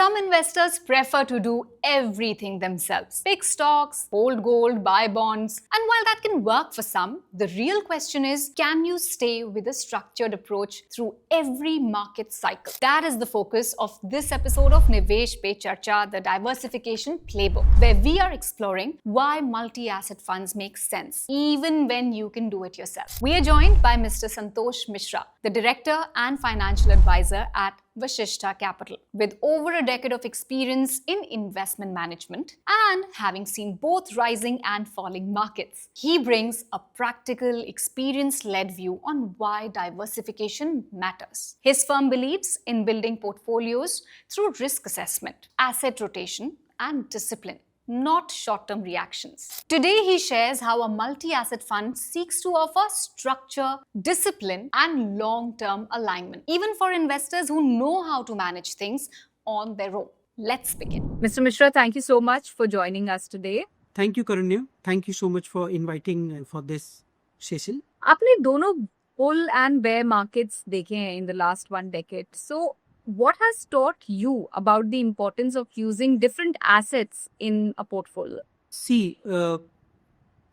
Some investors prefer to do everything themselves. Pick stocks, hold gold, buy bonds. And while that can work for some, the real question is, can you stay with a structured approach through every market cycle? That is the focus of this episode of Nivesh Pe Charcha, the diversification playbook, where we are exploring why multi-asset funds make sense, even when you can do it yourself. We are joined by Mr. Santosh Mishra, the director and financial advisor at Vashishtha Capital. With over a decade of experience in investment management and having seen both rising and falling markets, he brings a practical, experience-led view on why diversification matters. His firm believes in building portfolios through risk assessment, asset rotation, and discipline, not short-term reactions. Today, he shares how a multi-asset fund seeks to offer structure, discipline, and long-term alignment, even for investors who know how to manage things on their own. Let's begin. Mr. Mishra, thank you so much for joining us today. Thank you, Karanya. Thank you so much for inviting for this session. आपने दोनों bull and bear markets देखे हैं in the last one decade. So, what has taught you about the importance of using different assets in a portfolio?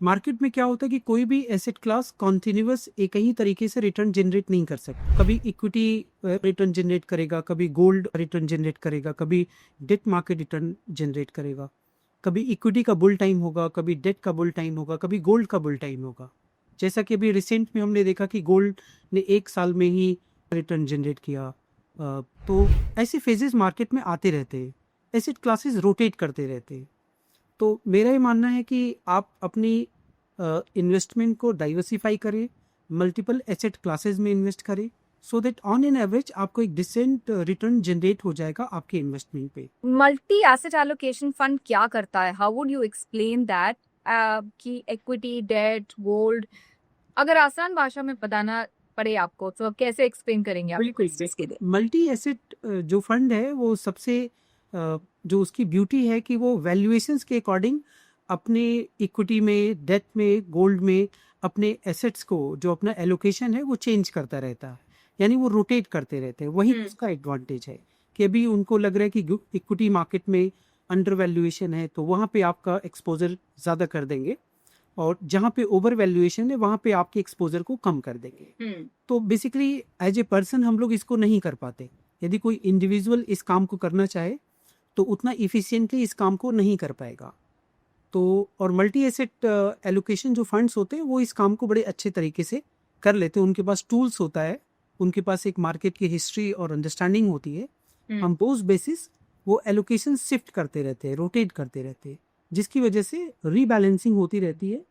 Market में क्या होता है कि कोई भी एसेट क्लास कॉन्टिन्यूअस एक ही तरीके से रिटर्न जनरेट नहीं कर सकता. कभी इक्विटी रिटर्न जनरेट करेगा, कभी गोल्ड रिटर्न जनरेट करेगा, कभी डेट मार्केट रिटर्न जनरेट करेगा. कभी इक्विटी का बुल टाइम होगा, कभी डेट का बुल टाइम होगा, कभी गोल्ड का बुल टाइम होगा. जैसा कि अभी रिसेंट में हमने देखा कि गोल्ड ने एक साल में ही रिटर्न जनरेट किया. तो ऐसे फेजेस मार्केट में आते रहते हैं, एसेट क्लासेस रोटेट करते रहते हैं. तो मेरा ये मानना है कि आप अपनी इन्वेस्टमेंट को डाइवर्सिफाई करें, मल्टीपल एसेट क्लासेस में इन्वेस्ट करें, so that on an average आपको एक डिसेंट रिटर्न जनरेट हो जाएगा आपके इन्वेस्टमेंट पे. मल्टी एसेट एलोकेशन फंड क्या करता है? How would you explain that कि इक्विटी, डेट, गोल्ड, अगर आसान भाषा में बताना पड़े आपको तो कैसे एक्सप्लेन करेंगे आप? बिल्कुल. मल्टी एसेट जो फंड है वो सबसे जो उसकी ब्यूटी है कि वो वैल्यूएशंस के अकॉर्डिंग अपने इक्विटी में, डेट में, गोल्ड में अपने एसेट्स को जो अपना एलोकेशन है वो चेंज करता रहता है, यानी वो रोटेट करते रहते हैं. वही उसका एडवांटेज है कि अभी उनको लग रहा है कि इक्विटी मार्केट में अंडर वैल्यूएशन है तो वहाँ पे आपका एक्सपोजर ज़्यादा कर देंगे, और जहाँ पे ओवर वैल्यूएशन है वहाँ पे आपके एक्सपोजर को कम कर देंगे. तो बेसिकली एज ए पर्सन हम लोग इसको नहीं कर पाते. यदि कोई इंडिविजुअल इस काम को करना चाहे तो उतना इफिशिएंटली इस काम को नहीं कर पाएगा. तो और मल्टी एसेट एलोकेशन जो फंड्स होते हैं वो इस काम को बड़े अच्छे तरीके से कर लेते हैं. उनके पास टूल्स होता है, उनके पास एक मार्केट की हिस्ट्री और अंडरस्टैंडिंग होती है. ऑन दोस बेसिस वो एलोकेशन शिफ्ट करते रहते हैं, रोटेट करते रहते हैं, जिसकी वजह से रीबैलेंसिंग होती रहती है.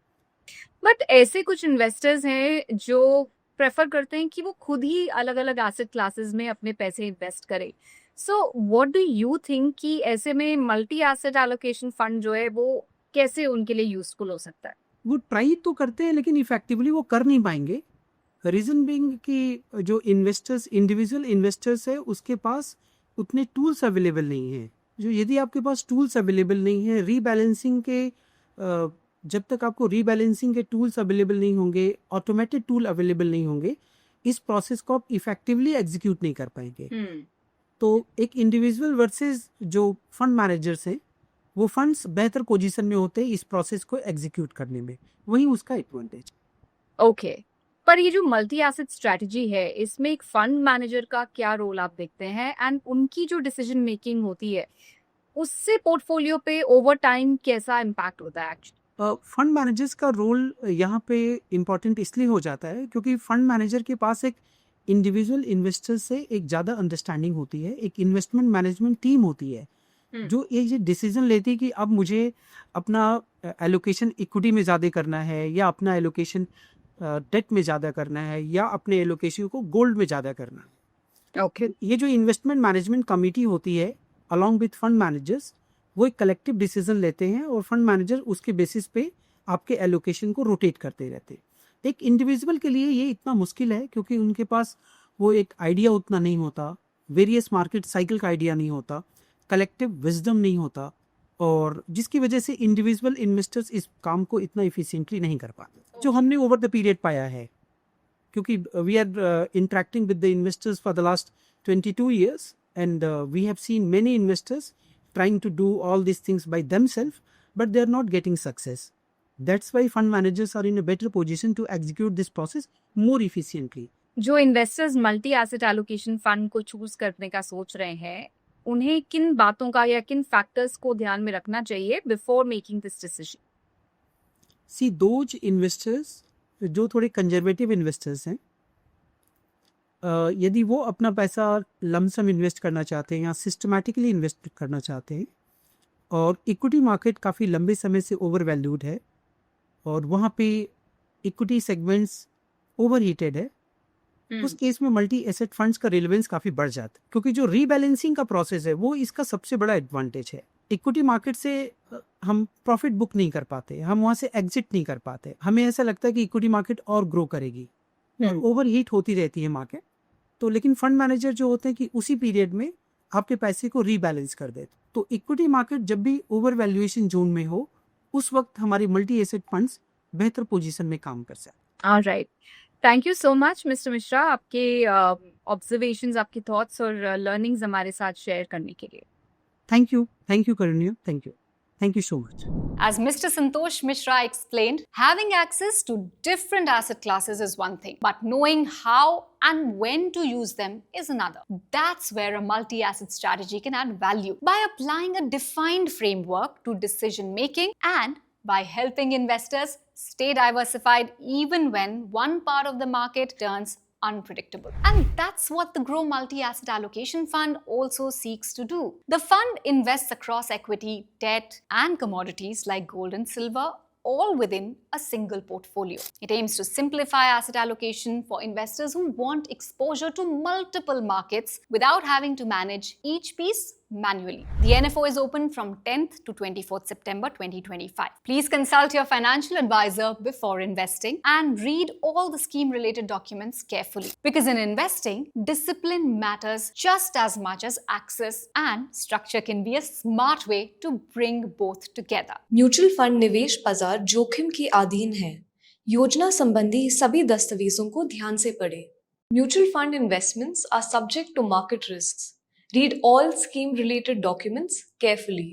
बट ऐसे कुछ इन्वेस्टर्स हैं जो प्रेफर करते हैं कि वो खुद ही अलग अलग एसेट क्लासेस में अपने पैसे इन्वेस्ट करें. So what do you think कि ऐसे में मल्टी एसेट एलोकेशन फंड जो है वो कैसे उनके लिए यूजफुल हो सकता है? वो ट्राई तो करते हैं लेकिन इफेक्टिवली वो कर नहीं पाएंगे. रीजन बीइंग कि जो इन्वेस्टर्स, इंडिविजुअल इन्वेस्टर्स है, उसके पास उतने टूल्स अवेलेबल नहीं है. जो यदि आपके पास टूल्स अवेलेबल नहीं है, रीबैलेंसिंग के जब तक आपको रीबैलेंसिंग के टूल्स अवेलेबल नहीं होंगे, ऑटोमेटेड टूल अवेलेबल नहीं होंगे, इस प्रोसेस को आप इफेक्टिवली एग्जीक्यूट नहीं कर पाएंगे. तो एक इंडिविजुअल वर्सेस जो फंड मैनेजर्स हैं, वो फंड्स बेहतर पोजीशन में होते हैं इस प्रोसेस को एग्जीक्यूट करने में. वही उसका एडवांटेज. ओके, पर ये जो मल्टी एसेट स्ट्रेटजी है इसमें एक फंड मैनेजर का क्या रोल आप देखते हैं, एंड उनकी जो डिसीजन मेकिंग होती है उससे पोर्टफोलियो पे ओवर टाइम कैसा इम्पैक्ट होता है? एक्चुअली फंड मैनेजर्स का रोल यहाँ पे इम्पॉर्टेंट इसलिए हो जाता है क्योंकि फंड मैनेजर के पास एक इंडिविजुअल इन्वेस्टर से एक ज़्यादा अंडरस्टैंडिंग होती है, एक इन्वेस्टमेंट मैनेजमेंट टीम होती है जो ये डिसीजन लेती है कि अब मुझे अपना एलोकेशन इक्विटी में ज़्यादा करना है, या अपना एलोकेशन डेट में ज़्यादा करना है, या अपने एलोकेशन को गोल्ड में ज़्यादा करना है. ओके, ये जो इन्वेस्टमेंट मैनेजमेंट कमेटी होती है अलॉन्ग विथ फंड मैनेजर्स, वो एक कलेक्टिव डिसीजन लेते हैं और फंड मैनेजर उसके बेसिस पे आपके एलोकेशन को रोटेट करते रहते हैं. एक इंडिविजुअल के लिए ये इतना मुश्किल है क्योंकि उनके पास वो एक आइडिया उतना नहीं होता, वेरियस मार्केट साइकिल का आइडिया नहीं होता, कलेक्टिव विजडम नहीं होता, और जिसकी वजह से इंडिविजुअल इन्वेस्टर्स इस काम को इतना इफिशिएंटली नहीं कर पाते. जो हमने ओवर द पीरियड पाया है, क्योंकि we are interacting with the investors for the last 22 years, and we have seen many investors trying to do all these things by themselves, but they are not getting success. That's why fund managers are in a better position to execute this process more efficiently. जो investors multi asset allocation fund को choose करने का सोच रहे हैं, उन्हें किन बातों का या किन फैक्टर्स को ध्यान में रखना चाहिए before making this decision? See, those investors जो थोड़े कंजर्वेटिव इन्वेस्टर्स हैं, यदि वो अपना पैसा लमसम इन्वेस्ट करना चाहते हैं या सिस्टमैटिकली इन्वेस्ट करना चाहते हैं और इक्विटी मार्केट काफ़ी लंबे समय से ओवर वैल्यूड है और वहाँ पे इक्विटी सेगमेंट्स ओवर हीटेड है, उस केस में मल्टी एसेट फंड्स का रिलेवेंस काफ़ी बढ़ जाता है, क्योंकि जो रीबैलेंसिंग का प्रोसेस है वो इसका सबसे बड़ा एडवांटेज है। इक्विटी मार्केट से हम प्रॉफिट बुक नहीं कर पाते, हम वहाँ से एग्जिट नहीं कर पाते, हमें ऐसा लगता है कि इक्विटी मार्केट और ग्रो करेगी और ओवर हीट होती रहती है मार्केट। तो लेकिन फंड मैनेजर जो होते हैं कि उसी पीरियड में आपके पैसे को रीबैलेंस कर देते। तो इक्विटी मार्केट जब भी ओवर वैल्यूएशन जोन में हो, उस वक्त हमारी मल्टी एसेट फंड्स बेहतर पोजीशन में काम कर सकते। Alright, thank you so much mister Mishra, आपके ऑब्जर्वेशंस, आपके थॉट्स और लर्निंग्स हमारे साथ शेयर करने के लिए। Thank you Karunya, thank you so much. As Mr. Santosh Mishra explained, having access to different asset classes is one thing, but knowing how and when to use them is another. That's where a multi-asset strategy can add value by applying a defined framework to decision making and by helping investors stay diversified even when one part of the market turns unpredictable. And that's what the Grow Multi-Asset Allocation Fund also seeks to do. The fund invests across equity, debt, and commodities like gold and silver, all within a single portfolio. It aims to simplify asset allocation for investors who want exposure to multiple markets without having to manage each piece manually. The NFO is open from 10th to 24th September 2025. Please consult your financial advisor before investing and read all the scheme-related documents carefully. Because in investing, discipline matters just as much as access, and structure can be a smart way to bring both together. Mutual fund निवेश बाजार जोखिम के अधीन है। योजना संबंधी सभी दस्तावेजों को ध्यान से पढ़ें। Mutual fund investments are subject to market risks. Read all scheme-related documents carefully.